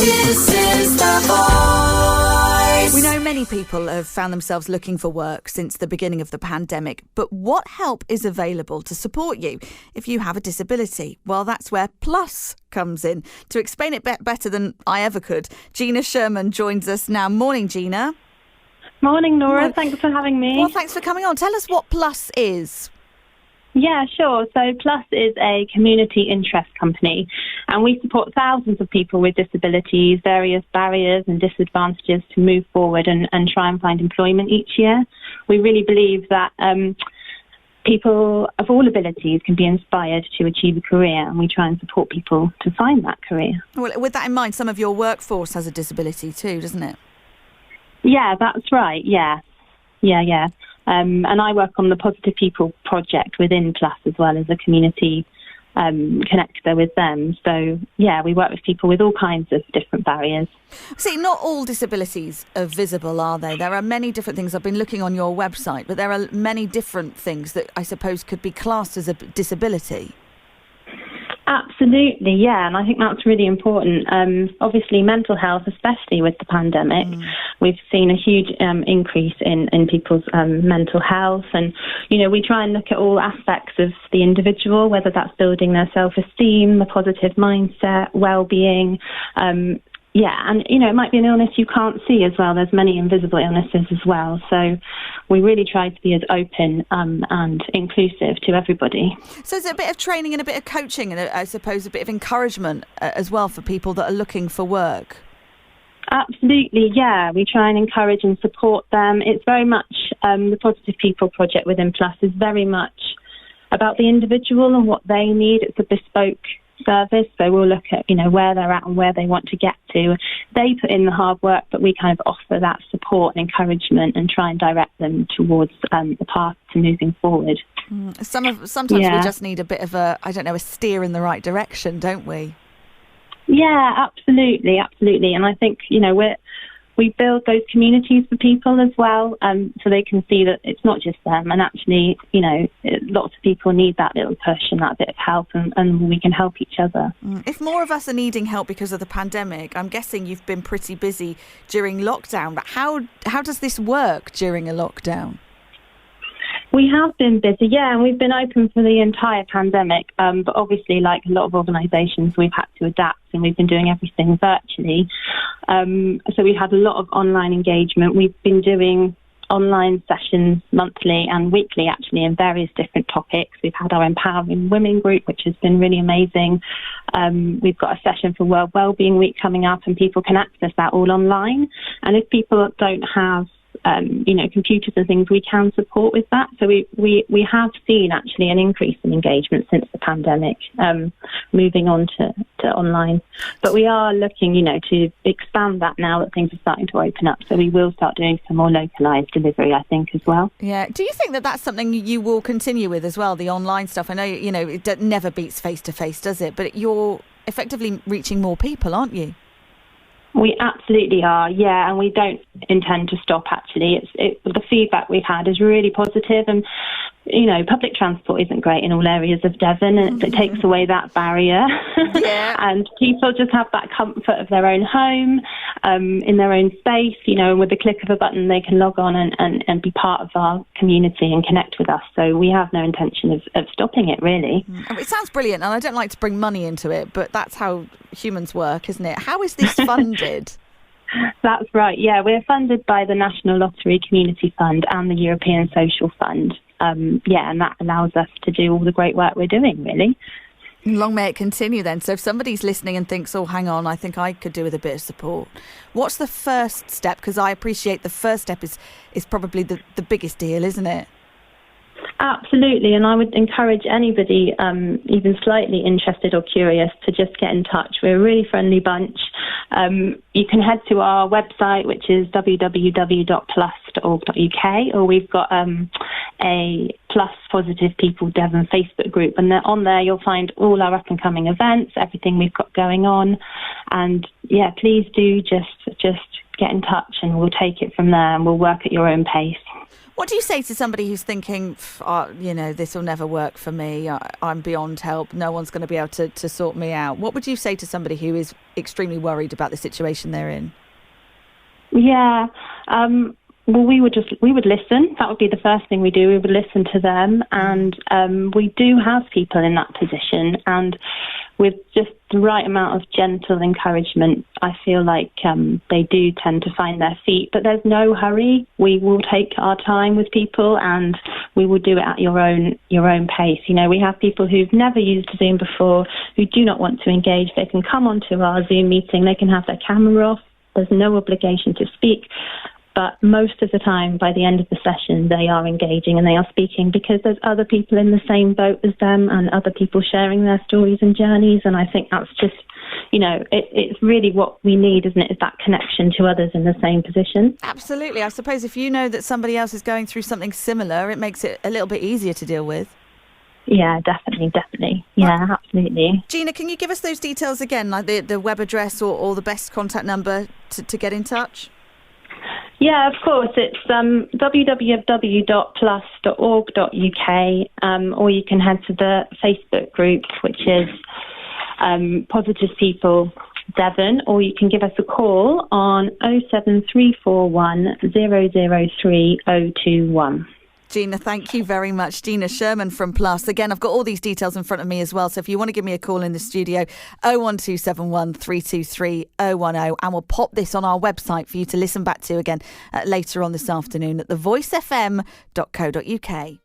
This is The Voice. We know many people have found themselves looking for work since the beginning of the pandemic, but what help is available to support you if you have a disability? Well, that's where Plus comes in. To explain it better than I ever could, Gina Sherman joins us now. Morning, Gina. Morning, Nora. Thanks for having me. Well, thanks for coming on. Tell us what Plus is. Yeah, sure. So Plus is a community interest company, and we support thousands of people with disabilities, various barriers and disadvantages to move forward and try and find employment each year. We really believe that people of all abilities can be inspired to achieve a career, and we try and support people to find that career. Well, with that in mind, some of your workforce has a disability too, doesn't it? Yeah, that's right. Yeah. And I work on the Positive People project within Plus as well as a community connector with them. So, yeah, we work with people with all kinds of different barriers. See, not all disabilities are visible, are they? There are many different things. I've been looking on your website, but there are many different things that I suppose could be classed as a disability. Absolutely, yeah, and I think that's really important. Obviously, mental health, especially with the pandemic, we've seen a huge increase in people's mental health. And, you know, we try and look at all aspects of the individual, whether that's building their self-esteem, a positive mindset, well-being. And, you know, it might be an illness you can't see as well. There's many invisible illnesses as well. So we really try to be as open and inclusive to everybody. So is it a bit of training and a bit of coaching and I suppose a bit of encouragement as well for people that are looking for work? Absolutely, yeah. We try and encourage and support them. It's very much, the Positive People project within Plus is very much about the individual and what they need. It's a bespoke service, so we'll look at, you know, where they're at and where they want to get to. They put in the hard work, but we kind of offer that support and encouragement and try and direct them towards the path to moving forward. Sometimes we just need a bit of a steer in the right direction, don't we? Yeah, absolutely. And I think, you know, we build those communities for people as well, so they can see that it's not just them. And actually, you know, lots of people need that little push and that bit of help, and we can help each other. If more of us are needing help because of the pandemic, I'm guessing you've been pretty busy during lockdown. But how does this work during a lockdown? We have been busy, yeah, and we've been open for the entire pandemic. But obviously, like a lot of organisations, we've had to adapt and we've been doing everything virtually. So we've had a lot of online engagement. We've been doing online sessions monthly and weekly, actually, in various different topics. We've had our Empowering Women group, which has been really amazing. We've got a session for World Wellbeing Week coming up, and people can access that all online. And if people don't have computers and things, we can support with that. So we have seen actually an increase in engagement since the pandemic, moving on to online. But we are looking, you know, to expand that now that things are starting to open up. So we will start doing some more localised delivery, I think, as well. Yeah. Do you think that that's something you will continue with as well, the online stuff? I know, you know, it never beats face-to-face, does it? But you're effectively reaching more people, aren't you? We absolutely are, yeah, and we don't intend to stop, actually. The feedback we've had is really positive, and, you know, public transport isn't great in all areas of Devon, and it takes away that barrier. Yeah. And people just have that comfort of their own home, in their own space, you know, and with the click of a button they can log on and be part of our community and connect with us. So we have no intention of stopping it, really. It sounds brilliant, and I don't like to bring money into it, but that's how humans work, isn't it? How is this funded? That's right, yeah. We're funded by the National Lottery Community Fund and the European Social Fund. And that allows us to do all the great work we're doing, really. Long may it continue then. So if somebody's listening and thinks, oh, hang on, I think I could do with a bit of support, what's the first step? Because I appreciate the first step is probably the biggest deal, isn't it? Absolutely, and I would encourage anybody, even slightly interested or curious, to just get in touch. We're a really friendly bunch. You can head to our website, which is www.plus.org.uk, or we've got a Plus Positive People Devon Facebook group, and on there you'll find all our up-and-coming events, everything we've got going on. And, yeah, please do just get in touch, and we'll take it from there, and we'll work at your own pace. What do you say to somebody who's thinking, this will never work for me, I'm beyond help, no one's going to be able to sort me out? What would you say to somebody who is extremely worried about the situation they're in? Yeah. Well, we would listen. That would be the first thing we do. We would listen to them. And we do have people in that position. And with just the right amount of gentle encouragement, I feel like they do tend to find their feet. But there's no hurry. We will take our time with people, and we will do it at your own pace. We have people who've never used Zoom before, who do not want to engage. They can come onto our Zoom meeting. They can have their camera off. There's no obligation to speak. But most of the time, by the end of the session, they are engaging and they are speaking because there's other people in the same boat as them and other people sharing their stories and journeys. And I think that's just, it's really what we need, isn't it? Is that connection to others in the same position. Absolutely. I suppose if you know that somebody else is going through something similar, it makes it a little bit easier to deal with. Yeah, definitely. Yeah, absolutely. Gina, can you give us those details again, like the web address or the best contact number to get in touch? Yeah, of course. It's www.plus.org.uk, or you can head to the Facebook group, which is Positive People Devon, or you can give us a call on 07341 003 021. Gina, thank you very much. Gina Sherman from Plus. Again, I've got all these details in front of me as well. So if you want to give me a call in the studio, 01271 323 010, and we'll pop this on our website for you to listen back to again later on this afternoon at thevoicefm.co.uk.